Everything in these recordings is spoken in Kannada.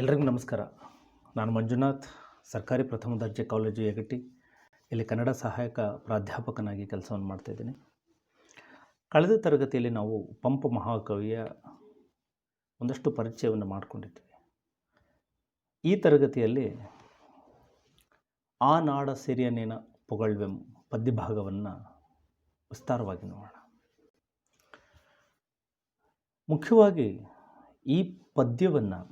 ಎಲ್ರಿಗೂ ನಮಸ್ಕಾರ. ನಾನು ಮಂಜುನಾಥ್, ಸರ್ಕಾರಿ ಪ್ರಥಮ ದರ್ಜೆ ಕಾಲೇಜು ಯಗಟಿ. ಇಲ್ಲಿ ಕನ್ನಡ ಸಹಾಯಕ ಪ್ರಾಧ್ಯಾಪಕನಾಗಿ ಕೆಲಸವನ್ನು ಮಾಡ್ತಾಯಿದ್ದೀನಿ. ಕಳೆದ ತರಗತಿಯಲ್ಲಿ ನಾವು ಪಂಪ ಮಹಾಕವಿಯ ಒಂದಷ್ಟು ಪರಿಚಯವನ್ನು ಮಾಡಿಕೊಂಡಿದ್ವಿ. ಈ ತರಗತಿಯಲ್ಲಿ ಆ ನಾಡ ಸಿರಿಯನೇನ ಪೊಗಳ್ವೆಂ ಪದ್ಯಭಾಗವನ್ನು ವಿಸ್ತಾರವಾಗಿ ನೋಡೋಣ. ಮುಖ್ಯವಾಗಿ ಈ ಪದ್ಯವನ್ನು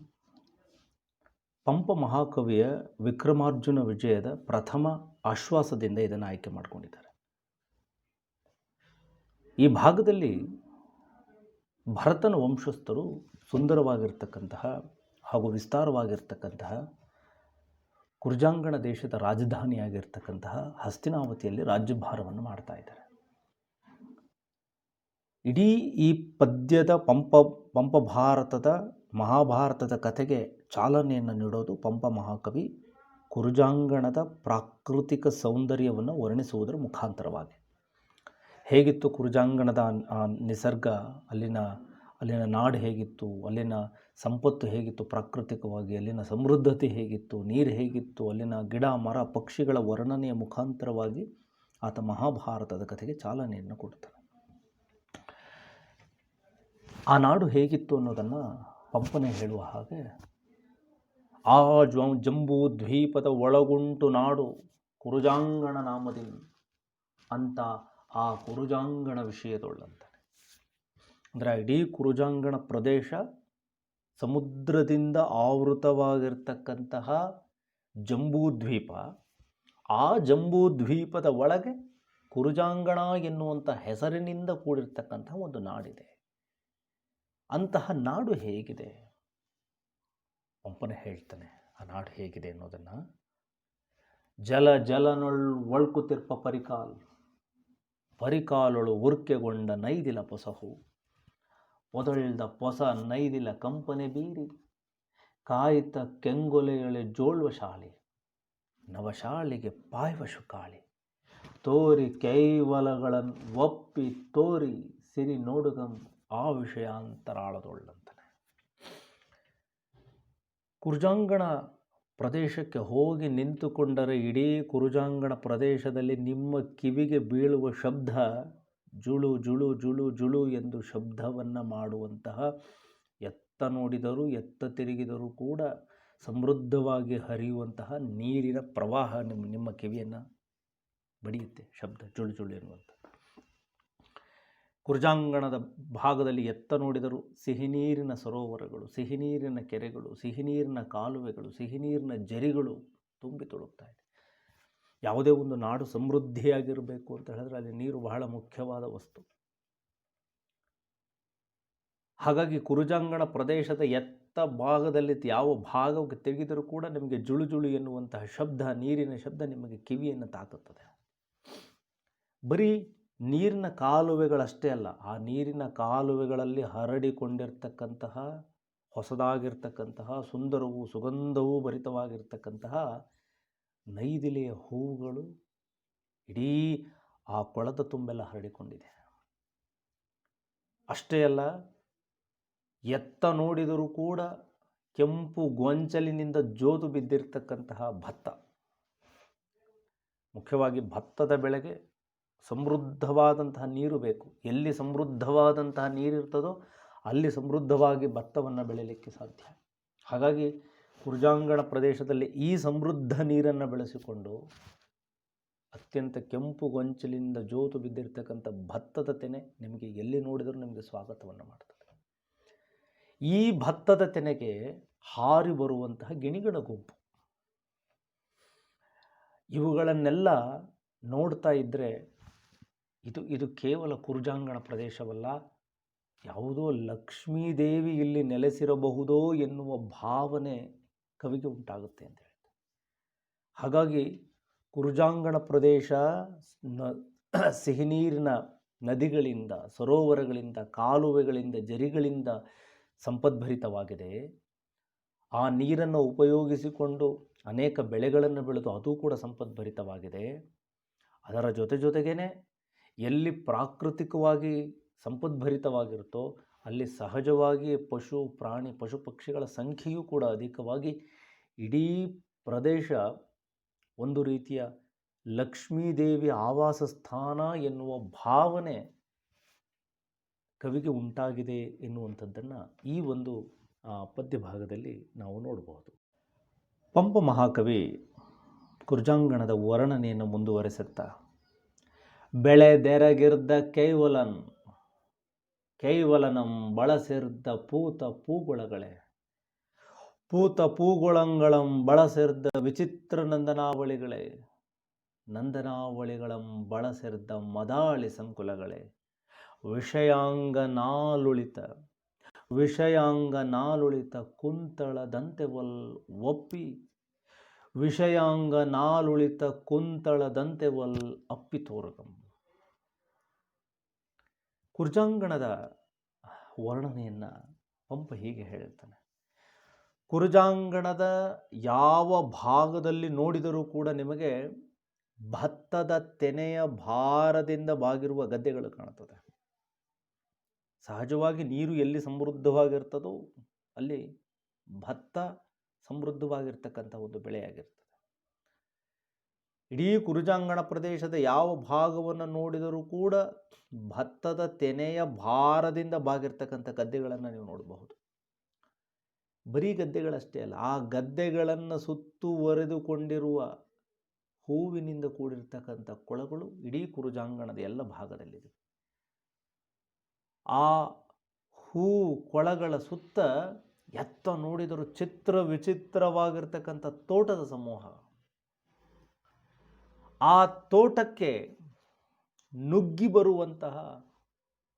ಪಂಪ ಮಹಾಕವಿಯ ವಿಕ್ರಮಾರ್ಜುನ ವಿಜಯದ ಪ್ರಥಮ ಆಶ್ವಾಸದಿಂದ ಇದನ್ನು ಆಯ್ಕೆ ಮಾಡಿಕೊಂಡಿದ್ದಾರೆ. ಈ ಭಾಗದಲ್ಲಿ ಭರತನ ವಂಶಸ್ಥರು ಸುಂದರವಾಗಿರ್ತಕ್ಕಂತಹ ಹಾಗೂ ವಿಸ್ತಾರವಾಗಿರ್ತಕ್ಕಂತಹ ಕುರುಜಾಂಗಣ ದೇಶದ ರಾಜಧಾನಿಯಾಗಿರ್ತಕ್ಕಂತಹ ಹಸ್ತಿನಾವತಿಯಲ್ಲಿ ರಾಜ್ಯಭಾರವನ್ನು ಮಾಡ್ತಾ ಇದ್ದಾರೆ. ಇಡೀ ಈ ಪದ್ಯದ ಪಂಪ ಭಾರತದ ಮಹಾಭಾರತದ ಕಥೆಗೆ ಚಾಲನೆಯನ್ನು ನೀಡೋದು ಪಂಪ ಮಹಾಕವಿ ಕುರುಜಾಂಗಣದ ಪ್ರಾಕೃತಿಕ ಸೌಂದರ್ಯವನ್ನು ವರ್ಣಿಸುವುದರ ಮುಖಾಂತರವಾಗಿ. ಹೇಗಿತ್ತು ಕುರುಜಾಂಗಣದ ನಿಸರ್ಗ, ಅಲ್ಲಿನ ನಾಡು ಹೇಗಿತ್ತು, ಅಲ್ಲಿನ ಸಂಪತ್ತು ಹೇಗಿತ್ತು, ಪ್ರಾಕೃತಿಕವಾಗಿ ಅಲ್ಲಿನ ಸಮೃದ್ಧತೆ ಹೇಗಿತ್ತು, ನೀರು ಹೇಗಿತ್ತು, ಅಲ್ಲಿನ ಗಿಡ ಮರ ಪಕ್ಷಿಗಳ ವರ್ಣನೆಯ ಮುಖಾಂತರವಾಗಿ ಆತ ಮಹಾಭಾರತದ ಕಥೆಗೆ ಚಾಲನೆಯನ್ನು ಕೊಡ್ತಾನೆ. ಆ ನಾಡು ಹೇಗಿತ್ತು ಅನ್ನೋದನ್ನು ಪಂಪನೆ ಹೇಳುವ ಹಾಗೆ, ಆ ಜಂಬೂ ದ್ವೀಪದ ಒಳಗುಂಟು ನಾಡು ಕುರುಜಾಂಗಣ ನಾಮದಿ ಅಂತ ಆ ಕುರುಜಾಂಗಣ ವಿಷಯದೊಳ್ಳಂತಾನೆ. ಅಂದರೆ ಇಡೀ ಕುರುಜಾಂಗಣ ಪ್ರದೇಶ ಸಮುದ್ರದಿಂದ ಆವೃತವಾಗಿರ್ತಕ್ಕಂತಹ ಜಂಬೂ ದ್ವೀಪ, ಆ ಜಂಬೂ ದ್ವೀಪದ ಒಳಗೆ ಕುರುಜಾಂಗಣ ಎನ್ನುವಂಥ ಹೆಸರಿನಿಂದ ಕೂಡಿರ್ತಕ್ಕಂತಹ ಒಂದು ನಾಡಿದೆ. ಅಂತಹ ನಾಡು ಹೇಗಿದೆ ಪಂಪನೆ ಹೇಳ್ತಾನೆ. ಆ ನಾಡು ಹೇಗಿದೆ ಅನ್ನೋದನ್ನು, ಜಲನೊಳ್ ಒಳ್ಕುತಿರ್ಪ ಪರಿಕಾಲೊಳು ಉರ್ಕೆಗೊಂಡ ನೈದಿಲ ಪೊಸಹು ಒದಳ್ದ ಪೊಸ ನೈದಿಲ ಕಂಪನೆ ಬೀರಿ ಕಾಯಿತ ಕೆಂಗೊಲೆಯೊಳೆ ಜೋಳ್ವ ಶಾಳಿ ನವಶಾಳಿಗೆ ಪಾಯ್ವಶು ಕಾಳಿ ತೋರಿ ಕೈವಲಗಳನ್ನು ಒಪ್ಪಿ ತೋರಿ ಸಿರಿ ನೋಡುಗಂ ಆ ವಿಷಯಾಂತರಾಳದೊಳ್ಳಂತಾನೆ. ಕುರುಜಾಂಗಣ ಪ್ರದೇಶಕ್ಕೆ ಹೋಗಿ ನಿಂತುಕೊಂಡರೆ ಇಡೀ ಕುರುಜಾಂಗಣ ಪ್ರದೇಶದಲ್ಲಿ ನಿಮ್ಮ ಕಿವಿಗೆ ಬೀಳುವ ಶಬ್ದ ಜುಳು ಜುಳು ಜುಳು ಜುಳು ಎಂದು ಶಬ್ದವನ್ನು ಮಾಡುವಂತಹ, ಎತ್ತ ನೋಡಿದರೂ ಎತ್ತ ತಿರುಗಿದರೂ ಕೂಡ ಸಮೃದ್ಧವಾಗಿ ಹರಿಯುವಂತಹ ನೀರಿನ ಪ್ರವಾಹ ನಿಮ್ಮ ಕಿವಿಯನ್ನು ಬಡಿಯುತ್ತೆ. ಶಬ್ದ ಜುಳು ಜುಳು ಎನ್ನುವಂಥ ಕುರುಜಾಂಗಣದ ಭಾಗದಲ್ಲಿ ಎತ್ತ ನೋಡಿದರೂ ಸಿಹಿನೀರಿನ ಸರೋವರಗಳು, ಸಿಹಿನೀರಿನ ಕೆರೆಗಳು, ಸಿಹಿನೀರಿನ ಕಾಲುವೆಗಳು, ಸಿಹಿನೀರಿನ ಜರಿಗಳು ತುಂಬಿ ತುಳುಕ್ತಾ ಇದೆ. ಯಾವುದೇ ಒಂದು ನಾಡು ಸಮೃದ್ಧಿಯಾಗಿರಬೇಕು ಅಂತ ಹೇಳಿದ್ರೆ ಅಲ್ಲಿ ನೀರು ಬಹಳ ಮುಖ್ಯವಾದ ವಸ್ತು. ಹಾಗಾಗಿ ಕುರುಜಾಂಗಣ ಪ್ರದೇಶದ ಎತ್ತ ಭಾಗದಲ್ಲಿ ಯಾವ ಭಾಗಕ್ಕೆ ತೆಗೆದರೂ ಕೂಡ ನಿಮಗೆ ಜುಳು ಜುಳು ಎನ್ನುವಂತಹ ಶಬ್ದ, ನೀರಿನ ಶಬ್ದ ನಿಮಗೆ ಕಿವಿಯನ್ನು ತಾಕುತ್ತದೆ. ಬರೀ ನೀರಿನ ಕಾಲುವೆಗಳಷ್ಟೇ ಅಲ್ಲ, ಆ ನೀರಿನ ಕಾಲುವೆಗಳಲ್ಲಿ ಹರಡಿಕೊಂಡಿರ್ತಕ್ಕಂತಹ ಹೊಸದಾಗಿರ್ತಕ್ಕಂತಹ ಸುಂದರವೂ ಸುಗಂಧವೂ ಭರಿತವಾಗಿರ್ತಕ್ಕಂತಹ ನೈದಿಲೆಯ ಹೂವುಗಳು ಇಡೀ ಆ ಕೊಳದ ತುಂಬೆಲ್ಲ ಹರಡಿಕೊಂಡಿದೆ. ಅಷ್ಟೇ ಅಲ್ಲ, ಎತ್ತ ನೋಡಿದರೂ ಕೂಡ ಕೆಂಪು ಗೊಂಚಲಿನಿಂದ ಜೋತು ಬಿದ್ದಿರ್ತಕ್ಕಂತಹ ಭತ್ತ. ಮುಖ್ಯವಾಗಿ ಭತ್ತದ ಬೆಳೆಗೆ ಸಮೃದ್ಧವಾದಂತಹ ನೀರು ಬೇಕು. ಎಲ್ಲಿ ಸಮೃದ್ಧವಾದಂತಹ ನೀರಿರ್ತದೋ ಅಲ್ಲಿ ಸಮೃದ್ಧವಾಗಿ ಭತ್ತವನ್ನು ಬೆಳೆಯಲಿಕ್ಕೆ ಸಾಧ್ಯ. ಹಾಗಾಗಿ ಕುರುಜಾಂಗಣ ಪ್ರದೇಶದಲ್ಲಿ ಈ ಸಮೃದ್ಧ ನೀರನ್ನು ಬೆಳೆಸಿಕೊಂಡು ಅತ್ಯಂತ ಕೆಂಪು ಗೊಂಚಲಿಂದ ಜೋತು ಬಿದ್ದಿರ್ತಕ್ಕಂಥ ಭತ್ತದ ತೆನೆ ನಿಮಗೆ ಎಲ್ಲಿ ನೋಡಿದರೂ ನಿಮಗೆ ಸ್ವಾಗತವನ್ನು ಮಾಡ್ತದೆ. ಈ ಭತ್ತದ ತೆನೆಗೆ ಹಾರಿ ಬರುವಂತಹ ಗಿಣಿಗಳ ಗುಂಪು, ಇವುಗಳನ್ನೆಲ್ಲ ನೋಡ್ತಾ ಇದ್ದರೆ ಇದು ಕೇವಲ ಕುರುಜಾಂಗಣ ಪ್ರದೇಶವಲ್ಲ, ಯಾವುದೋ ಲಕ್ಷ್ಮೀದೇವಿ ಇಲ್ಲಿ ನೆಲೆಸಿರಬಹುದೋ ಎನ್ನುವ ಭಾವನೆ ಕವಿಗೆ ಉಂಟಾಗುತ್ತೆ ಅಂತ ಹೇಳ್ತಾರೆ. ಹಾಗಾಗಿ ಕುರುಜಾಂಗಣ ಪ್ರದೇಶ ಸಿಹಿನೀರಿನ ನದಿಗಳಿಂದ, ಸರೋವರಗಳಿಂದ, ಕಾಲುವೆಗಳಿಂದ, ಜರಿಗಳಿಂದ ಸಂಪದ್ಭರಿತವಾಗಿದೆ. ಆ ನೀರನ್ನು ಉಪಯೋಗಿಸಿಕೊಂಡು ಅನೇಕ ಬೆಳೆಗಳನ್ನು ಬೆಳೆದು ಅದು ಕೂಡ ಸಂಪದ್ಭರಿತವಾಗಿದೆ. ಅದರ ಜೊತೆಗೇ ಎಲ್ಲಿ ಪ್ರಾಕೃತಿಕವಾಗಿ ಸಂಪದ್ಭರಿತವಾಗಿರುತ್ತೋ ಅಲ್ಲಿ ಸಹಜವಾಗಿ ಪಶು ಪಕ್ಷಿಗಳ ಸಂಖ್ಯೆಯೂ ಕೂಡ ಅಧಿಕವಾಗಿ ಇಡೀ ಪ್ರದೇಶ ಒಂದು ರೀತಿಯ ಲಕ್ಷ್ಮೀದೇವಿ ಆವಾಸ ಸ್ಥಾನ ಎನ್ನುವ ಭಾವನೆ ಕವಿಗೆ ಉಂಟಾಗಿದೆ ಎನ್ನುವಂಥದ್ದನ್ನು ಈ ಒಂದು ಪದ್ಯ ಭಾಗದಲ್ಲಿ ನಾವು ನೋಡಬಹುದು. ಪಂಪ ಮಹಾಕವಿ ಕುರ್ಜಾಂಗಣದ ವರ್ಣನೆಯನ್ನು ಮುಂದುವರೆಸುತ್ತಾ, ಬೆಳೆದೆರಗಿರ್ದ ಕೈವಲನಂ ಬಳಸಿರ್ದ ಪೂತ ಪೂಗುಳಂಗಳಂ ಬಳಸಿರ್ದ ವಿಚಿತ್ರ ನಂದನಾವಳಿಗಳಂ ಬಳಸಿರ್ದ ಮದಾಳಿ ಸಂಕುಲಗಳೇ, ವಿಷಯಾಂಗ ನಾಲುಳಿತ ಕುಂತಳದಂತೆ ಅಪ್ಪಿ ತೋರಗಂ. ಕುರ್ಜಾಂಗಣದ ವರ್ಣನೆಯನ್ನು ಪಂಪ ಹೀಗೆ ಹೇಳ್ತಾನೆ. ಕುರ್ಜಾಂಗಣದ ಯಾವ ಭಾಗದಲ್ಲಿ ನೋಡಿದರೂ ಕೂಡ ನಿಮಗೆ ಭತ್ತದ ತೆನೆಯ ಭಾರದಿಂದ ಬಾಗಿರುವ ಗದ್ದೆಗಳು ಕಾಣುತ್ತದೆ. ಸಹಜವಾಗಿ ನೀರು ಎಲ್ಲಿ ಸಮೃದ್ಧವಾಗಿರ್ತದೋ ಅಲ್ಲಿ ಭತ್ತ ಸಮೃದ್ಧವಾಗಿರ್ತಕ್ಕಂಥ ಒಂದು ಬೆಳೆಯಾಗಿರ್ತದೆ. ಇಡೀ ಕುರ್ಜಾಂಗಣ ಪ್ರದೇಶದ ಯಾವ ಭಾಗವನ್ನು ನೋಡಿದರೂ ಕೂಡ ಭತ್ತದ ತೆನೆಯ ಭಾರದಿಂದ ಬಾಗಿರ್ತಕ್ಕಂಥ ಗದ್ದೆಗಳನ್ನು ನೀವು ನೋಡಬಹುದು. ಬರೀ ಗದ್ದೆಗಳಷ್ಟೇ ಅಲ್ಲ, ಆ ಗದ್ದೆಗಳನ್ನು ಸುತ್ತುವರೆದುಕೊಂಡಿರುವ ಹೂವಿನಿಂದ ಕೂಡಿರ್ತಕ್ಕಂಥ ಕೊಳಗಳು ಇಡೀ ಕುರ್ಜಾಂಗಣದ ಎಲ್ಲ ಭಾಗದಲ್ಲಿದೆ. ಆ ಹೂ ಕೊಳಗಳ ಸುತ್ತ ಎತ್ತ ನೋಡಿದರೂ ವಿಚಿತ್ರವಾಗಿರ್ತಕ್ಕಂಥ ತೋಟದ ಸಮೂಹ. ಆ ತೋಟಕ್ಕೆ ನುಗ್ಗಿ ಬರುವಂತಹ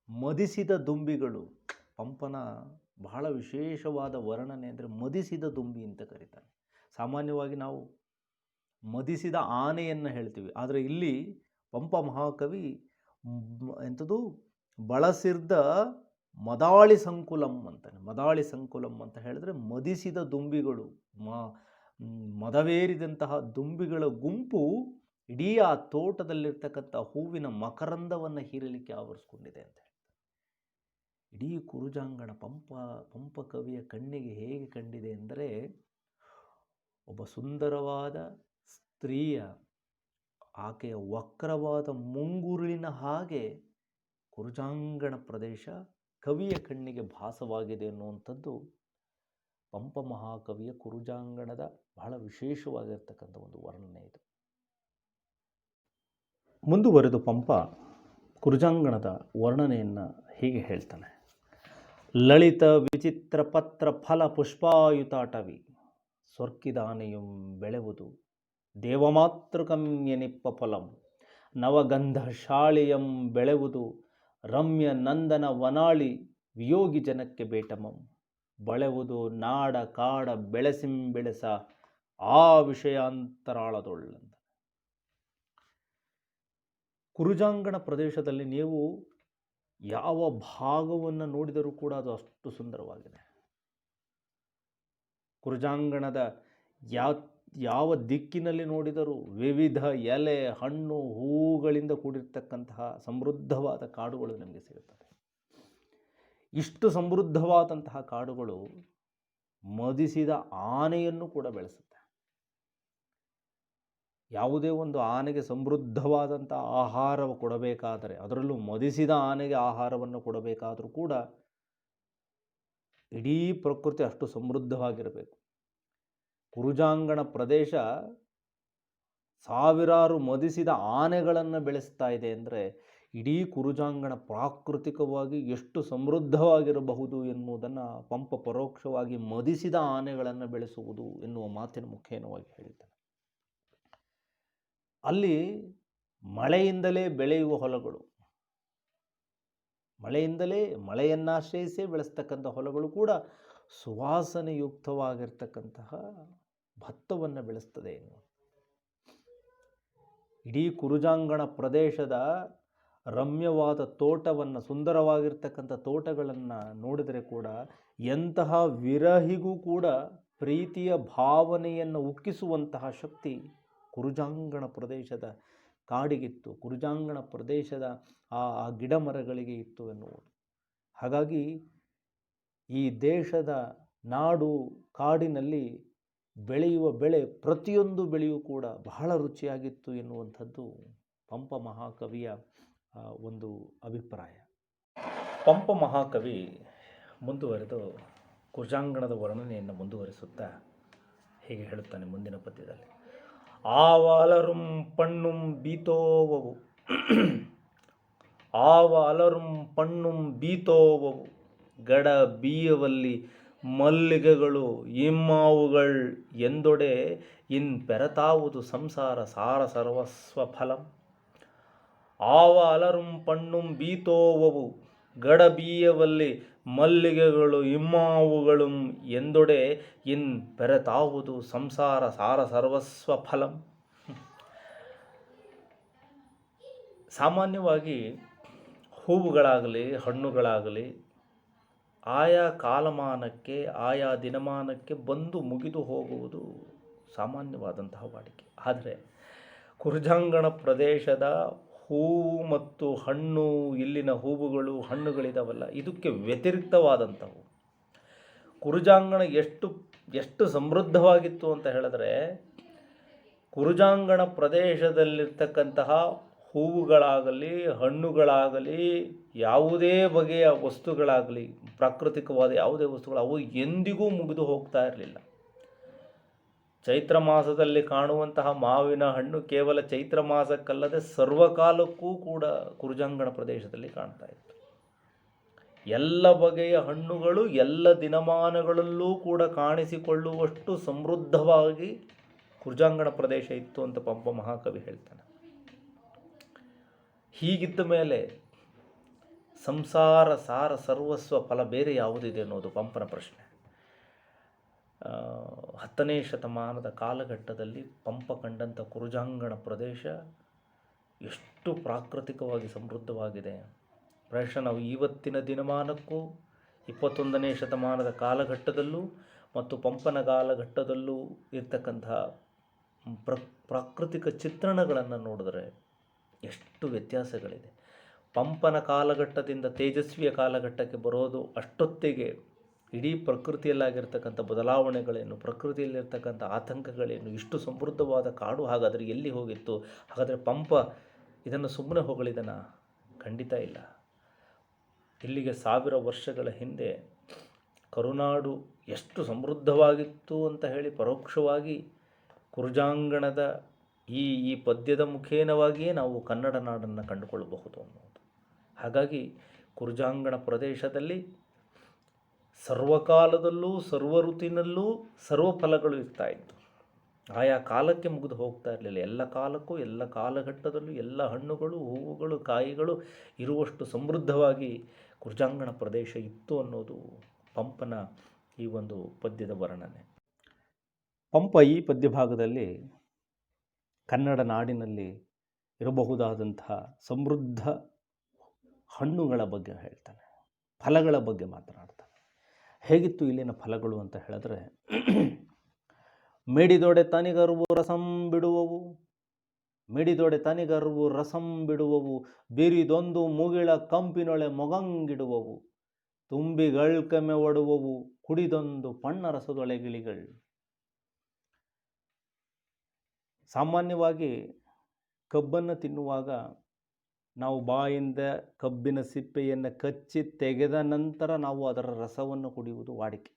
ಮದಿಸಿದ ದುಂಬಿಗಳು. ಪಂಪನ ಬಹಳ ವಿಶೇಷವಾದ ವರ್ಣನೆ ಅಂದರೆ ಮದಿಸಿದ ದುಂಬಿ ಅಂತ ಕರೀತಾರೆ. ಸಾಮಾನ್ಯವಾಗಿ ನಾವು ಮದಿಸಿದ ಆನೆಯನ್ನು ಹೇಳ್ತೀವಿ, ಆದರೆ ಇಲ್ಲಿ ಪಂಪ ಮಹಾಕವಿ ಎಂಥದ್ದು ಬಳಸಿರ್ದ ಮದಾಳಿ ಸಂಕುಲಂ ಅಂತಾನೆ. ಮದಾಳಿ ಸಂಕುಲಂ ಅಂತ ಹೇಳಿದ್ರೆ ಮದಿಸಿದ ದುಂಬಿಗಳು, ಮದವೇರಿದಂತಹ ದುಂಬಿಗಳ ಗುಂಪು ಇಡೀ ಆ ತೋಟದಲ್ಲಿರ್ತಕ್ಕಂಥ ಹೂವಿನ ಮಕರಂದವನ್ನು ಹೀರಲಿಕ್ಕೆ ಆವರಿಸ್ಕೊಂಡಿದೆ ಅಂತ ಹೇಳ್ತಾರೆ. ಇಡೀ ಕುರ್ಜಾಂಗಣ ಪಂಪ ಕವಿಯ ಕಣ್ಣಿಗೆ ಹೇಗೆ ಕಂಡಿದೆ ಅಂದರೆ, ಒಬ್ಬ ಸುಂದರವಾದ ಸ್ತ್ರೀಯ ಆಕೆಯ ವಕ್ರವಾದ ಮುಂಗುರುಳಿನ ಹಾಗೆ ಕುರ್ಜಾಂಗಣ ಪ್ರದೇಶ ಕವಿಯ ಕಣ್ಣಿಗೆ ಭಾಸವಾಗಿದೆ ಅನ್ನುವಂಥದ್ದು ಪಂಪ ಮಹಾಕವಿಯ ಕುರ್ಜಾಂಗಣದ ಬಹಳ ವಿಶೇಷವಾಗಿರ್ತಕ್ಕಂಥ ಒಂದು ವರ್ಣನೆ ಇದು. ಮುಂದುವರೆದು ಪಂಪ ಕುರ್ಜಾಂಗಣದ ವರ್ಣನೆಯನ್ನು ಹೀಗೆ ಹೇಳ್ತಾನೆ. ಲಲಿತ ವಿಚಿತ್ರ ಪತ್ರ ಫಲ ಪುಷ್ಪಾಯುತಾಟವಿ ಸ್ವರ್ಕಿದಾನೆಯುಂ ಬೆಳೆವುದು ದೇವಮಾತೃಕಂ ಎನಿಪ್ಪ ಫಲಂ ನವಗಂಧ ಶಾಳಿಯಂ ಬೆಳೆವುದು ರಮ್ಯ ನಂದನ ವನಾಳಿ ವಿಯೋಗಿ ಜನಕ್ಕೆ ಬೇಟಮಂ ಬಳೆವುದು ನಾಡ ಕಾಡ ಬೆಳೆಸ ಆ ವಿಷಯಾಂತರಾಳದೊಳ್ಳಂತ. ಕುರ್ಜಾಂಗಣ ಪ್ರದೇಶದಲ್ಲಿ ನೀವು ಯಾವ ಭಾಗವನ್ನು ನೋಡಿದರೂ ಕೂಡ ಅದು ಅಷ್ಟು ಸುಂದರವಾಗಿದೆ. ಕುರ್ಜಾಂಗಣದ ಯಾವ ದಿಕ್ಕಿನಲ್ಲಿ ನೋಡಿದರೂ ವಿವಿಧ ಎಲೆ, ಹಣ್ಣು, ಹೂಗಳಿಂದ ಕೂಡಿರ್ತಕ್ಕಂತಹ ಸಮೃದ್ಧವಾದ ಕಾಡುಗಳು ನಮಗೆ ಸಿಗುತ್ತದೆ. ಇಷ್ಟು ಸಮೃದ್ಧವಾದಂತಹ ಕಾಡುಗಳು ಮದಿಸಿದ ಆನೆಯನ್ನು ಕೂಡ ಬೆಳೆಸುತ್ತೆ. ಯಾವುದೇ ಒಂದು ಆನೆಗೆ ಸಮೃದ್ಧವಾದಂಥ ಆಹಾರ ಕೊಡಬೇಕಾದರೆ, ಅದರಲ್ಲೂ ಮದಿಸಿದ ಆನೆಗೆ ಆಹಾರವನ್ನು ಕೊಡಬೇಕಾದರೂ ಕೂಡ ಇಡೀ ಪ್ರಕೃತಿ ಅಷ್ಟು ಸಮೃದ್ಧವಾಗಿರಬೇಕು. ಕುರ್ಜಾಂಗಣ ಪ್ರದೇಶ ಸಾವಿರಾರು ಮದಿಸಿದ ಆನೆಗಳನ್ನು ಬೆಳೆಸ್ತಾ ಇದೆ ಅಂದರೆ ಇಡೀ ಕುರ್ಜಾಂಗಣ ಪ್ರಾಕೃತಿಕವಾಗಿ ಎಷ್ಟು ಸಮೃದ್ಧವಾಗಿರಬಹುದು ಎನ್ನುವುದನ್ನು ಪಂಪ ಪರೋಕ್ಷವಾಗಿ ಮದಿಸಿದ ಆನೆಗಳನ್ನು ಬೆಳೆಸುವುದು ಎನ್ನುವ ಮಾತಿನ ಮುಖೇನವಾಗಿ ಹೇಳಿದ್ದಾನೆ. ಅಲ್ಲಿ ಮಳೆಯಿಂದಲೇ ಬೆಳೆಯುವ ಹೊಲಗಳು, ಮಳೆಯನ್ನಾಶ್ರಯಿಸೇ ಬೆಳೆಸ್ತಕ್ಕಂಥ ಹೊಲಗಳು ಕೂಡ ಸುವಾಸನೆಯುಕ್ತವಾಗಿರ್ತಕ್ಕಂತಹ ಭತ್ತವನ್ನು ಬೆಳೆಸ್ತದೆ. ಇಡೀ ಕುರ್ಜಾಂಗಣ ಪ್ರದೇಶದ ರಮ್ಯವಾದ ತೋಟವನ್ನು, ಸುಂದರವಾಗಿರ್ತಕ್ಕಂಥ ತೋಟಗಳನ್ನು ನೋಡಿದರೆ ಕೂಡ ಎಂತಹ ವಿರಹಿಗೂ ಕೂಡ ಪ್ರೀತಿಯ ಭಾವನೆಯನ್ನು ಉಕ್ಕಿಸುವಂತಹ ಶಕ್ತಿ ಕುರ್ಜಾಂಗಣ ಪ್ರದೇಶದ ಕಾಡಿಗಿತ್ತು, ಕುರ್ಜಾಂಗಣ ಪ್ರದೇಶದ ಆ ಗಿಡ ಮರಗಳಿಗೆ ಇತ್ತು ಎನ್ನುವುದು. ಹಾಗಾಗಿ ಈ ದೇಶದ ನಾಡು ಕಾಡಿನಲ್ಲಿ ಬೆಳೆಯುವ ಬೆಳೆ ಪ್ರತಿಯೊಂದು ಬೆಳೆಯೂ ಕೂಡ ಬಹಳ ರುಚಿಯಾಗಿತ್ತು ಎನ್ನುವಂಥದ್ದು ಪಂಪ ಮಹಾಕವಿಯ ಒಂದು ಅಭಿಪ್ರಾಯ. ಪಂಪ ಮಹಾಕವಿ ಮುಂದುವರೆದು ಕುರ್ಜಾಂಗಣದ ವರ್ಣನೆಯನ್ನು ಮುಂದುವರಿಸುತ್ತಾ ಹೀಗೆ ಹೇಳುತ್ತಾನೆ ಮುಂದಿನ ಪದ್ಯದಲ್ಲಿ. ಆವ ಅಲರುಂ ಪಣ್ಣುಂ ಬೀತೋವವು ಆವ ಅಲರುಂ ಪಣ್ಣುಂ ಬೀತೋವವು ಗಡ ಬೀಯವಲ್ಲಿ ಮಲ್ಲಿಗೆಗಳು ಇಮ್ಮಾವುಗಳ್ ಎಂದೊಡೆ ಇನ್ ಪೆರತಾವುದು ಸಂಸಾರ ಸಾರ ಸರ್ವಸ್ವ ಫಲಂ. ಆವ ಅಲರುಂ ಪಣ್ಣುಂ ಬೀತೋವವು ಗಡ ಬೀಯವಲ್ಲಿ ಮಲ್ಲಿಗೆಗಳು ಇಮ್ಮಾವುಗಳು ಎಂದೊಡೆ ಇನ್ ಪೆರತಾವುದು ಸಂಸಾರ ಸಾರ ಸರ್ವಸ್ವ ಫಲಂ. ಸಾಮಾನ್ಯವಾಗಿ ಹೂವುಗಳಾಗಲಿ ಹಣ್ಣುಗಳಾಗಲಿ ಆಯಾ ಕಾಲಮಾನಕ್ಕೆ ಆಯಾ ದಿನಮಾನಕ್ಕೆ ಬಂದು ಮುಗಿದು ಹೋಗುವುದು ಸಾಮಾನ್ಯವಾದಂತಹ ವಾಡಿಕೆ. ಆದರೆ ಕುರ್ಜಾಂಗಣ ಪ್ರದೇಶದ ಹೂವು ಮತ್ತು ಹಣ್ಣು, ಇಲ್ಲಿನ ಹೂವುಗಳು ಹಣ್ಣುಗಳಿದಾವಲ್ಲ, ಇದಕ್ಕೆ ವ್ಯತಿರಿಕ್ತವಾದಂಥವು. ಕುರ್ಜಾಂಗಣ ಎಷ್ಟು ಸಮೃದ್ಧವಾಗಿತ್ತು ಅಂತ ಹೇಳಿದ್ರೆ, ಕುರ್ಜಾಂಗಣ ಪ್ರದೇಶದಲ್ಲಿರ್ತಕ್ಕಂತಹ ಹೂವುಗಳಾಗಲಿ ಹಣ್ಣುಗಳಾಗಲಿ ಯಾವುದೇ ಬಗೆಯ ವಸ್ತುಗಳಾಗಲಿ ಪ್ರಾಕೃತಿಕವಾದ ಯಾವುದೇ ವಸ್ತುಗಳು ಅವು ಎಂದಿಗೂ ಮುಗಿದು ಹೋಗ್ತಾ ಇರಲಿಲ್ಲ. ಚೈತ್ರ ಮಾಸದಲ್ಲಿ ಕಾಣುವಂತಹ ಮಾವಿನ ಹಣ್ಣು ಕೇವಲ ಚೈತ್ರ ಮಾಸಕ್ಕಲ್ಲದೆ ಸರ್ವಕಾಲಕ್ಕೂ ಕೂಡ ಕುರ್ಜಾಂಗಣ ಪ್ರದೇಶದಲ್ಲಿ ಕಾಣ್ತಾ ಇತ್ತು. ಎಲ್ಲ ಬಗೆಯ ಹಣ್ಣುಗಳು ಎಲ್ಲ ದಿನಮಾನಗಳಲ್ಲೂ ಕೂಡ ಕಾಣಿಸಿಕೊಳ್ಳುವಷ್ಟು ಸಮೃದ್ಧವಾಗಿ ಕುರ್ಜಾಂಗಣ ಪ್ರದೇಶ ಇತ್ತು ಅಂತ ಪಂಪ ಮಹಾಕವಿ ಹೇಳ್ತಾನೆ. ಹೀಗಿದ್ದ ಮೇಲೆ ಸಂಸಾರ ಸಾರ ಸರ್ವಸ್ವ ಫಲ ಬೇರೆ ಯಾವುದಿದೆ ಅನ್ನೋದು ಪಂಪನ ಪ್ರಶ್ನೆ. 10ನೇ ಶತಮಾನದ ಕಾಲಘಟ್ಟದಲ್ಲಿ ಪಂಪ ಕಂಡಂಥ ಕುರ್ಜಾಂಗಣ ಪ್ರದೇಶ ಎಷ್ಟು ಪ್ರಾಕೃತಿಕವಾಗಿ ಸಮೃದ್ಧವಾಗಿದೆ. ಪ್ರಾಯಶಃ ನಾವು ಇವತ್ತಿನ ದಿನಮಾನಕ್ಕೂ 21ನೇ ಶತಮಾನದ ಕಾಲಘಟ್ಟದಲ್ಲೂ ಮತ್ತು ಪಂಪನ ಕಾಲಘಟ್ಟದಲ್ಲೂ ಇರ್ತಕ್ಕಂತಹ ಪ್ರಾಕೃತಿಕ ಚಿತ್ರಣಗಳನ್ನು ನೋಡಿದ್ರೆ ಎಷ್ಟು ವ್ಯತ್ಯಾಸಗಳಿದೆ. ಪಂಪನ ಕಾಲಘಟ್ಟದಿಂದ ತೇಜಸ್ವಿಯ ಕಾಲಘಟ್ಟಕ್ಕೆ ಬರೋದು ಅಷ್ಟೊತ್ತಿಗೆ ಇಡೀ ಪ್ರಕೃತಿಯಲ್ಲಾಗಿರ್ತಕ್ಕಂಥ ಬದಲಾವಣೆಗಳೇನು, ಪ್ರಕೃತಿಯಲ್ಲಿರ್ತಕ್ಕಂಥ ಆತಂಕಗಳೇನು, ಇಷ್ಟು ಸಮೃದ್ಧವಾದ ಕಾಡು ಹಾಗಾದರೆ ಎಲ್ಲಿ ಹೋಗಿತ್ತು? ಹಾಗಾದರೆ ಪಂಪ ಇದನ್ನು ಸುಮ್ಮನೆ ಹೊಗಳಿದನ? ಖಂಡಿತ ಇಲ್ಲ. ಇಲ್ಲಿಗೆ 1000 ವರ್ಷಗಳ ಹಿಂದೆ ಕರುನಾಡು ಎಷ್ಟು ಸಮೃದ್ಧವಾಗಿತ್ತು ಅಂತ ಹೇಳಿ ಪರೋಕ್ಷವಾಗಿ ಕುರ್ಜಾಂಗಣದ ಈ ಪದ್ಯದ ಮುಖೇನವಾಗಿಯೇ ನಾವು ಕನ್ನಡ ನಾಡನ್ನು ಕಂಡುಕೊಳ್ಳಬಹುದು ಅನ್ನೋದು. ಹಾಗಾಗಿ ಕುರ್ಜಾಂಗಣ ಪ್ರದೇಶದಲ್ಲಿ ಸರ್ವಕಾಲದಲ್ಲೂ ಸರ್ವ ಋತುವಿನಲ್ಲೂ ಸರ್ವ ಫಲಗಳು ಇರ್ತಾ ಇತ್ತು. ಆಯಾ ಕಾಲಕ್ಕೆ ಮುಗಿದು ಹೋಗ್ತಾ ಇರಲಿಲ್ಲ. ಎಲ್ಲ ಕಾಲಕ್ಕೂ ಎಲ್ಲ ಕಾಲಘಟ್ಟದಲ್ಲೂ ಎಲ್ಲ ಹಣ್ಣುಗಳು ಹೂವುಗಳು ಕಾಯಿಗಳು ಇರುವಷ್ಟು ಸಮೃದ್ಧವಾಗಿ ಕುರ್ಜಾಂಗಣ ಪ್ರದೇಶ ಇತ್ತು ಅನ್ನೋದು ಪಂಪನ ಈ ಒಂದು ಪದ್ಯದ ವರ್ಣನೆ. ಪಂಪ ಈ ಪದ್ಯಭಾಗದಲ್ಲಿ ಕನ್ನಡ ನಾಡಿನಲ್ಲಿ ಇರಬಹುದಾದಂತಹ ಸಮೃದ್ಧ ಹಣ್ಣುಗಳ ಬಗ್ಗೆ ಹೇಳ್ತಾನೆ, ಫಲಗಳ ಬಗ್ಗೆ ಮಾತನಾಡ್ತಾನೆ. ಹೇಗಿತ್ತು ಇಲ್ಲಿನ ಫಲಗಳು ಅಂತ ಹೇಳಿದ್ರೆ, ಮಿಡಿದೊಡೆ ತನಿಗರುವು ರಸಂ ಬಿಡುವವು, ಮಿಡಿದೊಡೆ ತನಿಗರುವು ರಸಂ ಬಿಡುವವು, ಬಿರಿದೊಂದು ಮುಗಿಳ ಕಂಪಿನೊಳೆ ಮೊಗಂಗಿಡುವವು, ತುಂಬಿಗಳ್ಕಮೆ ಒಡುವವು, ಕುಡಿದೊಂದು ಪಣ್ಣ ರಸದೊಳೆಗಿಳಿಗಳು. ಸಾಮಾನ್ಯವಾಗಿ ಕಬ್ಬನ್ನು ತಿನ್ನುವಾಗ ನಾವು ಬಾಯಿಂದ ಕಬ್ಬಿನ ಸಿಪ್ಪೆಯನ್ನು ಕಚ್ಚಿ ತೆಗೆದ ನಂತರ ನಾವು ಅದರ ರಸವನ್ನು ಕುಡಿಯುವುದು ವಾಡಿಕೆ.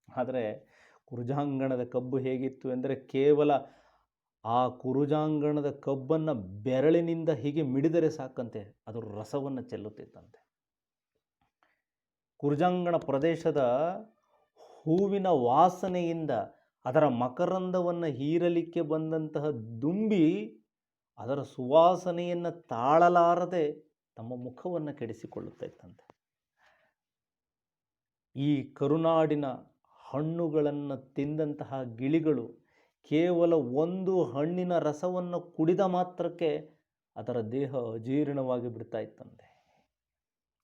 ಆದರೆ ಕುರ್ಜಾಂಗಣದ ಕಬ್ಬು ಹೇಗಿತ್ತು ಎಂದರೆ, ಕೇವಲ ಆ ಕುರ್ಜಾಂಗಣದ ಕಬ್ಬನ್ನು ಬೆರಳಿನಿಂದ ಹೀಗೆ ಮಿಡಿದರೆ ಸಾಕಂತೆ ಅದರ ರಸವನ್ನು ಚೆಲ್ಲುತ್ತಿತ್ತಂತೆ. ಕುರ್ಜಾಂಗಣ ಪ್ರದೇಶದ ಹೂವಿನ ವಾಸನೆಯಿಂದ ಅದರ ಮಕರಂದವನ್ನು ಹೀರಲಿಕ್ಕೆ ಬಂದಂತಹ ದುಂಬಿ ಅದರ ಸುವಾಸನೆಯನ್ನು ತಾಳಲಾರದೆ ತಮ್ಮ ಮುಖವನ್ನು ಕೆಡಿಸಿಕೊಳ್ಳುತ್ತಾ ಇತ್ತಂತೆ. ಈ ಕರುನಾಡಿನ ಹಣ್ಣುಗಳನ್ನು ತಿಂದಂತಹ ಗಿಳಿಗಳು ಕೇವಲ ಒಂದು ಹಣ್ಣಿನ ರಸವನ್ನು ಕುಡಿದ ಮಾತ್ರಕ್ಕೆ ಅದರ ದೇಹ ಅಜೀರ್ಣವಾಗಿ ಬಿಡ್ತಾ ಇತ್ತಂತೆ.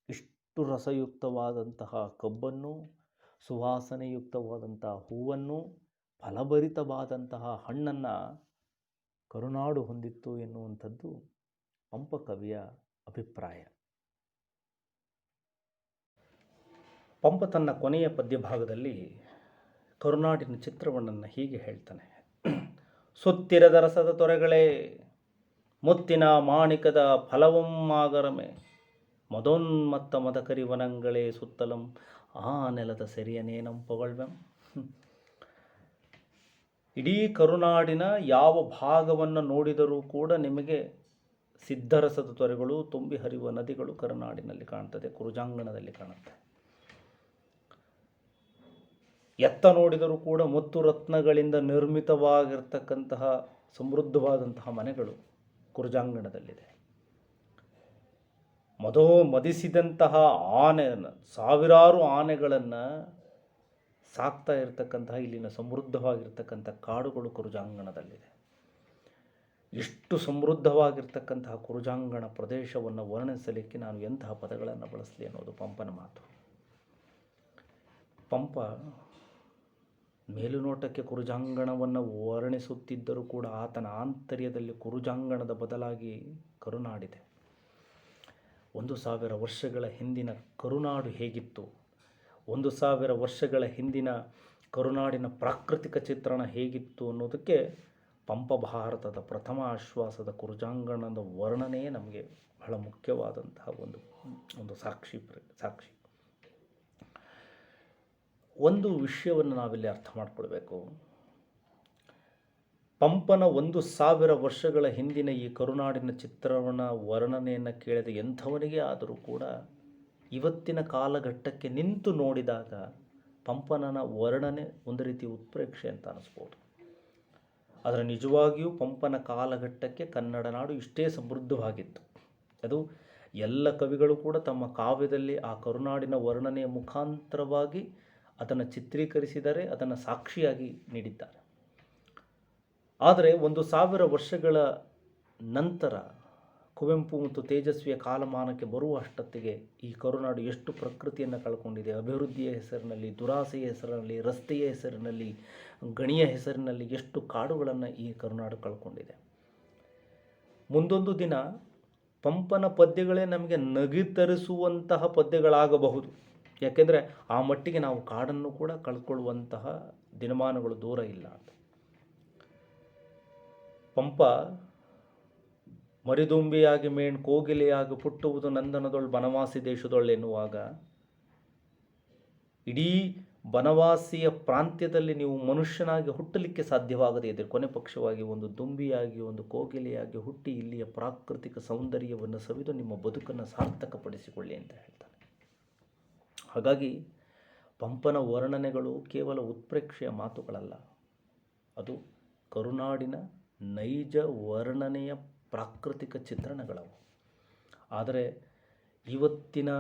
ಇಷ್ಟು ರಸಯುಕ್ತವಾದಂತಹ ಕಬ್ಬನ್ನು, ಸುವಾಸನೆಯುಕ್ತವಾದಂತಹ ಹೂವನ್ನು, ಫಲಭರಿತವಾದಂತಹ ಹಣ್ಣನ್ನು ಕರುನಾಡು ಹೊಂದಿತ್ತು ಎನ್ನುವಂಥದ್ದು ಪಂಪ ಕವಿಯ ಅಭಿಪ್ರಾಯ. ಪಂಪ ತನ್ನ ಕೊನೆಯ ಪದ್ಯ ಭಾಗದಲ್ಲಿ ಕರುನಾಡಿನ ಚಿತ್ರವಣ್ಣನ್ನು ಹೀಗೆ ಹೇಳ್ತಾನೆ. ಸುತ್ತಿರದ ರಸದ ತೊರೆಗಳೇ ಮುತ್ತಿನ ಮಾಣಿಕದ ಫಲವಮ್ಮಾಗರಮೆ ಮದೋನ್ಮತ್ತ ಮದಕರಿ ವನಂಗಳೇ ಸುತ್ತಲಂ ಆ ನೆಲದ ಸೆರಿಯನೇನಂ ಪೊಗಳ್ವೆಂ. ಇಡೀ ಕರುನಾಡಿನ ಯಾವ ಭಾಗವನ್ನು ನೋಡಿದರೂ ಕೂಡ ನಿಮಗೆ ಸಿದ್ಧರಸದ ತೊರೆಗಳು, ತುಂಬಿ ಹರಿಯುವ ನದಿಗಳು ಕರುನಾಡಿನಲ್ಲಿ ಕಾಣ್ತದೆ, ಕುರುಜಾಂಗಣದಲ್ಲಿ ಕಾಣುತ್ತೆ. ಎತ್ತ ನೋಡಿದರೂ ಕೂಡ ಮುತ್ತು ರತ್ನಗಳಿಂದ ನಿರ್ಮಿತವಾಗಿರ್ತಕ್ಕಂತಹ ಸಮೃದ್ಧವಾದಂತಹ ಮನೆಗಳು ಕುರುಜಾಂಗಣದಲ್ಲಿದೆ. ಮದಿಸಿದಂತಹ ಸಾವಿರಾರು ಆನೆಗಳನ್ನು ಸಾಕ್ತಾ ಇರತಕ್ಕಂತಹ ಇಲ್ಲಿನ ಸಮೃದ್ಧವಾಗಿರ್ತಕ್ಕಂಥ ಕಾಡುಗಳು ಕುರುಜಾಂಗಣದಲ್ಲಿದೆ. ಇಷ್ಟು ಸಮೃದ್ಧವಾಗಿರ್ತಕ್ಕಂತಹ ಕುರುಜಾಂಗಣ ಪ್ರದೇಶವನ್ನು ವರ್ಣಿಸಲಿಕ್ಕೆ ನಾನು ಎಂತಹ ಪದಗಳನ್ನು ಬಳಸಲಿ ಅನ್ನೋದು ಪಂಪನ ಮಾತು. ಪಂಪ ಮೇಲುನೋಟಕ್ಕೆ ಕುರುಜಾಂಗಣವನ್ನು ವರ್ಣಿಸುತ್ತಿದ್ದರೂ ಕೂಡ ಆತನ ಆಂತರ್ಯದಲ್ಲಿ ಕುರುಜಾಂಗಣದ ಬದಲಾಗಿ ಕರುನಾಡಿದೆ. 1000 ವರ್ಷಗಳ ಹಿಂದಿನ ಕರುನಾಡು ಹೇಗಿತ್ತು, 1000 ವರ್ಷಗಳ ಹಿಂದಿನ ಕರುನಾಡಿನ ಪ್ರಾಕೃತಿಕ ಚಿತ್ರಣ ಹೇಗಿತ್ತು ಅನ್ನೋದಕ್ಕೆ ಪಂಪ ಭಾರತದ ಪ್ರಥಮ ಆಶ್ವಾಸದ ಕುರುಜಾಂಗಣದ ವರ್ಣನೆ ನಮಗೆ ಬಹಳ ಮುಖ್ಯವಾದಂತಹ ಒಂದು ಸಾಕ್ಷಿ. ಒಂದು ವಿಷಯವನ್ನು ನಾವಿಲ್ಲಿ ಅರ್ಥ ಮಾಡಿಕೊಳ್ಬೇಕು. ಪಂಪನ 1000 ವರ್ಷಗಳ ಹಿಂದಿನ ಈ ಕರುನಾಡಿನ ಚಿತ್ರಣ ವರ್ಣನೆಯನ್ನು ಕೇಳಿದ ಎಂಥವನಿಗೆ ಆದರೂ ಕೂಡ ಇವತ್ತಿನ ಕಾಲಘಟ್ಟಕ್ಕೆ ನಿಂತು ನೋಡಿದಾಗ ಪಂಪನ ವರ್ಣನೆ ಒಂದು ರೀತಿ ಉತ್ಪ್ರೇಕ್ಷೆ ಅಂತ ಅನಿಸ್ಬೋದು. ಆದರೆ ನಿಜವಾಗಿಯೂ ಪಂಪನ ಕಾಲಘಟ್ಟಕ್ಕೆ ಕನ್ನಡ ನಾಡು ಇಷ್ಟೇ ಸಮೃದ್ಧವಾಗಿತ್ತು. ಅದು ಎಲ್ಲ ಕವಿಗಳು ಕೂಡ ತಮ್ಮ ಕಾವ್ಯದಲ್ಲಿ ಆ ಕರುನಾಡಿನ ವರ್ಣನೆಯ ಮುಖಾಂತರವಾಗಿ ಅದನ್ನು ಚಿತ್ರೀಕರಿಸಿದರೆ, ಅದನ್ನು ಸಾಕ್ಷಿಯಾಗಿ ನೀಡಿದ್ದಾರೆ. ಆದರೆ 1000 ವರ್ಷಗಳ ನಂತರ ಕುವೆಂಪು ಮತ್ತು ತೇಜಸ್ವಿಯ ಕಾಲಮಾನಕ್ಕೆ ಬರುವ ಅಷ್ಟೊತ್ತಿಗೆ ಈ ಕರುನಾಡು ಎಷ್ಟು ಪ್ರಕೃತಿಯನ್ನು ಕಳ್ಕೊಂಡಿದೆ. ಅಭಿವೃದ್ಧಿಯ ಹೆಸರಿನಲ್ಲಿ, ದುರಾಸೆಯ ಹೆಸರಿನಲ್ಲಿ, ರಸ್ತೆಯ ಹೆಸರಿನಲ್ಲಿ, ಗಣಿಯ ಹೆಸರಿನಲ್ಲಿ ಎಷ್ಟು ಕಾಡುಗಳನ್ನು ಈ ಕರುನಾಡು ಕಳ್ಕೊಂಡಿದೆ. ಮುಂದೊಂದು ದಿನ ಪಂಪನ ಪದ್ಯಗಳೇ ನಮಗೆ ನಗಿತರಿಸುವಂತಹ ಪದ್ಯಗಳಾಗಬಹುದು. ಯಾಕೆಂದರೆ ಆ ಮಟ್ಟಿಗೆ ನಾವು ಕಾಡನ್ನು ಕೂಡ ಕಳ್ಕೊಳ್ಳುವಂತಹ ದಿನಮಾನಗಳು ದೂರ ಇಲ್ಲ ಅಂತ. ಪಂಪ ಮರಿದುಂಬಿಯಾಗಿ ಮೇಣ್ ಕೋಗಿಲೆಯಾಗಿ ಪುಟ್ಟುವುದು ನಂದನದೊಳ್ ಬನವಾಸಿ ದೇಶದೊಳ್ಳೆನ್ನುವಾಗ ಇಡೀ ಬನವಾಸಿಯ ಪ್ರಾಂತ್ಯದಲ್ಲಿ ನೀವು ಮನುಷ್ಯನಾಗಿ ಹುಟ್ಟಲಿಕ್ಕೆ ಸಾಧ್ಯವಾಗದೇ ಇದ್ದರೆ ಕೊನೆ ಪಕ್ಷವಾಗಿ ಒಂದು ದುಂಬಿಯಾಗಿ, ಒಂದು ಕೋಗಿಲೆಯಾಗಿ ಹುಟ್ಟಿ ಇಲ್ಲಿಯ ಪ್ರಾಕೃತಿಕ ಸೌಂದರ್ಯವನ್ನು ಸವಿದು ನಿಮ್ಮ ಬದುಕನ್ನು ಸಾರ್ಥಕಪಡಿಸಿಕೊಳ್ಳಿ ಅಂತ ಹೇಳ್ತಾನೆ. ಹಾಗಾಗಿ ಪಂಪನ ವರ್ಣನೆಗಳು ಕೇವಲ ಉತ್ಪ್ರೇಕ್ಷೆಯ ಮಾತುಗಳಲ್ಲ, ಅದು ಕರುನಾಡಿನ ನೈಜ ವರ್ಣನೆಯ ಪ್ರಾಕೃತಿಕ ಚಿತ್ರಣಗಳವು. ಆದರೆ ಇವತ್ತಿನ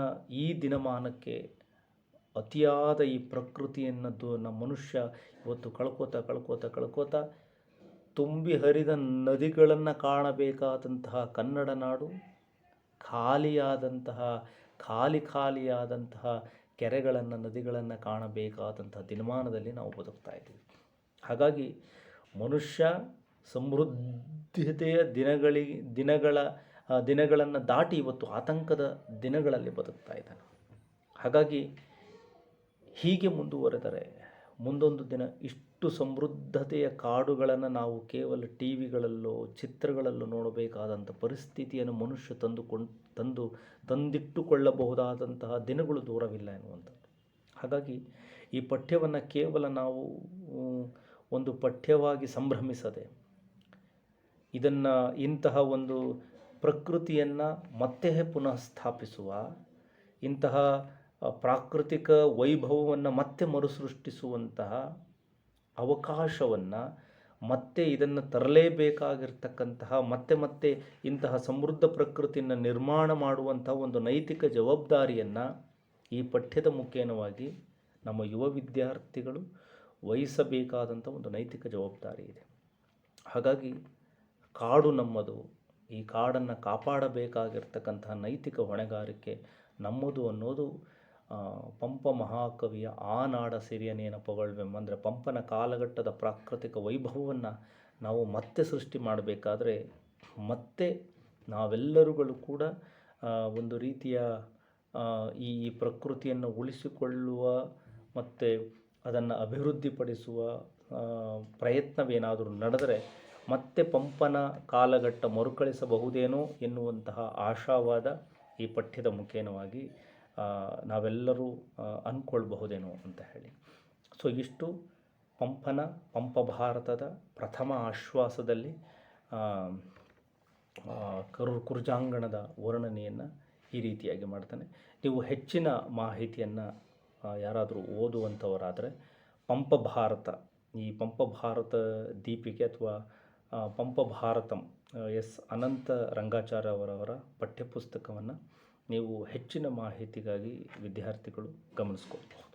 ಈ ದಿನಮಾನಕ್ಕೆ ಅತಿಯಾದ ಈ ಪ್ರಕೃತಿಯನ್ನದ್ದು ನಮ್ಮ ಮನುಷ್ಯ ಇವತ್ತು ಕಳ್ಕೋತಾ ತುಂಬಿ ಹರಿದ ನದಿಗಳನ್ನು ಕಾಣಬೇಕಾದಂತಹ ಕನ್ನಡ ನಾಡು ಖಾಲಿಯಾದಂತಹ ಕೆರೆಗಳನ್ನು, ನದಿಗಳನ್ನು ಕಾಣಬೇಕಾದಂತಹ ದಿನಮಾನದಲ್ಲಿ ನಾವು ಬದುಕ್ತಾ ಇದ್ದೀವಿ. ಹಾಗಾಗಿ ಮನುಷ್ಯ ಸಮೃದ್ಧತೆಯ ದಿನಗಳನ್ನು ದಾಟಿ ಇವತ್ತು ಆತಂಕದ ದಿನಗಳಲ್ಲಿ ಬದುಕ್ತಾ ಇದ್ದಾನೆ. ಹಾಗಾಗಿ ಹೀಗೆ ಮುಂದುವರೆದರೆ ಮುಂದೊಂದು ದಿನ ಇಷ್ಟು ಸಮೃದ್ಧತೆಯ ಕಾಡುಗಳನ್ನು ನಾವು ಕೇವಲ ಟಿ ವಿಗಳಲ್ಲೋ ಚಿತ್ರಗಳಲ್ಲೋ ನೋಡಬೇಕಾದಂಥ ಪರಿಸ್ಥಿತಿಯನ್ನು ಮನುಷ್ಯ ತಂದಿಟ್ಟುಕೊಳ್ಳಬಹುದಾದಂತಹ ದಿನಗಳು ದೂರವಿಲ್ಲ ಎನ್ನುವಂಥದ್ದು. ಹಾಗಾಗಿ ಈ ಪಠ್ಯವನ್ನು ಕೇವಲ ನಾವು ಒಂದು ಪಠ್ಯವಾಗಿ ಸಂಭ್ರಮಿಸದೆ ಇಂತಹ ಒಂದು ಪ್ರಕೃತಿಯನ್ನು ಮತ್ತೆ ಪುನಃ ಸ್ಥಾಪಿಸುವ, ಇಂತಹ ಪ್ರಾಕೃತಿಕ ವೈಭವವನ್ನು ಮತ್ತೆ ಮರುಸೃಷ್ಟಿಸುವಂತಹ ಅವಕಾಶವನ್ನು ಮತ್ತೆ ಇದನ್ನು ತರಲೇಬೇಕಾಗಿರ್ತಕ್ಕಂತಹ ಮತ್ತೆ ಇಂತಹ ಸಮೃದ್ಧ ಪ್ರಕೃತಿಯನ್ನು ನಿರ್ಮಾಣ ಮಾಡುವಂತಹ ಒಂದು ನೈತಿಕ ಜವಾಬ್ದಾರಿಯನ್ನು ಈ ಪಠ್ಯದ ಮುಖೇನವಾಗಿ ನಮ್ಮ ಯುವ ವಿದ್ಯಾರ್ಥಿಗಳು ವಹಿಸಬೇಕಾದಂಥ ಒಂದು ನೈತಿಕ ಜವಾಬ್ದಾರಿ ಇದೆ. ಹಾಗಾಗಿ ಕಾಡು ನಮ್ಮದು, ಈ ಕಾಡನ್ನು ಕಾಪಾಡಬೇಕಾಗಿರ್ತಕ್ಕಂತಹ ನೈತಿಕ ಹೊಣೆಗಾರಿಕೆ ನಮ್ಮದು ಅನ್ನೋದು ಪಂಪ ಮಹಾಕವಿಯ ಆ ನಾಡ ಸಿರಿಯನೇನ ಪೊಗಳ್ವೆಂ. ಅಂದರೆ ಪಂಪನ ಕಾಲಘಟ್ಟದ ಪ್ರಾಕೃತಿಕ ವೈಭವವನ್ನು ನಾವು ಮತ್ತೆ ಸೃಷ್ಟಿ ಮಾಡಬೇಕಾದ್ರೆ ಮತ್ತೆ ನಾವೆಲ್ಲರುಗಳು ಕೂಡ ಒಂದು ರೀತಿಯ ಈ ಪ್ರಕೃತಿಯನ್ನು ಉಳಿಸಿಕೊಳ್ಳುವ ಮತ್ತು ಅದನ್ನು ಅಭಿವೃದ್ಧಿಪಡಿಸುವ ಪ್ರಯತ್ನವೇನಾದರೂ ನಡೆದರೆ ಮತ್ತೆ ಪಂಪನ ಕಾಲಘಟ್ಟ ಮರುಕಳಿಸಬಹುದೇನೋ ಎನ್ನುವಂತಹ ಆಶಾವಾದ ಈ ಪಠ್ಯದ ಮುಖೇನವಾಗಿ ನಾವೆಲ್ಲರೂ ಅಂದ್ಕೊಳ್ಬಹುದೇನೋ ಅಂತ ಹೇಳಿ. ಸೊ ಇಷ್ಟು ಪಂಪ ಭಾರತದ ಪ್ರಥಮ ಆಶ್ವಾಸದಲ್ಲಿ ಕುರ್ಜಾಂಗಣದ ವರ್ಣನೆಯನ್ನು ಈ ರೀತಿಯಾಗಿ ಮಾಡ್ತಾನೆ. ನೀವು ಹೆಚ್ಚಿನ ಮಾಹಿತಿಯನ್ನು ಯಾರಾದರೂ ಓದುವಂಥವರಾದರೆ ಪಂಪಭಾರತ, ಈ ಪಂಪಭಾರತ ದೀಪಿಕೆ ಅಥವಾ ಪಂಪಭಾರತಂ ಎಸ್ ಅನಂತ ರಂಗಾಚಾರ್ಯ ಅವರವರ ಪಠ್ಯಪುಸ್ತಕವನ್ನು ನೀವು ಹೆಚ್ಚಿನ ಮಾಹಿತಿಗಾಗಿ ವಿದ್ಯಾರ್ಥಿಗಳು ಗಮನಿಸ್ಕೊಳ್ಬಹುದು.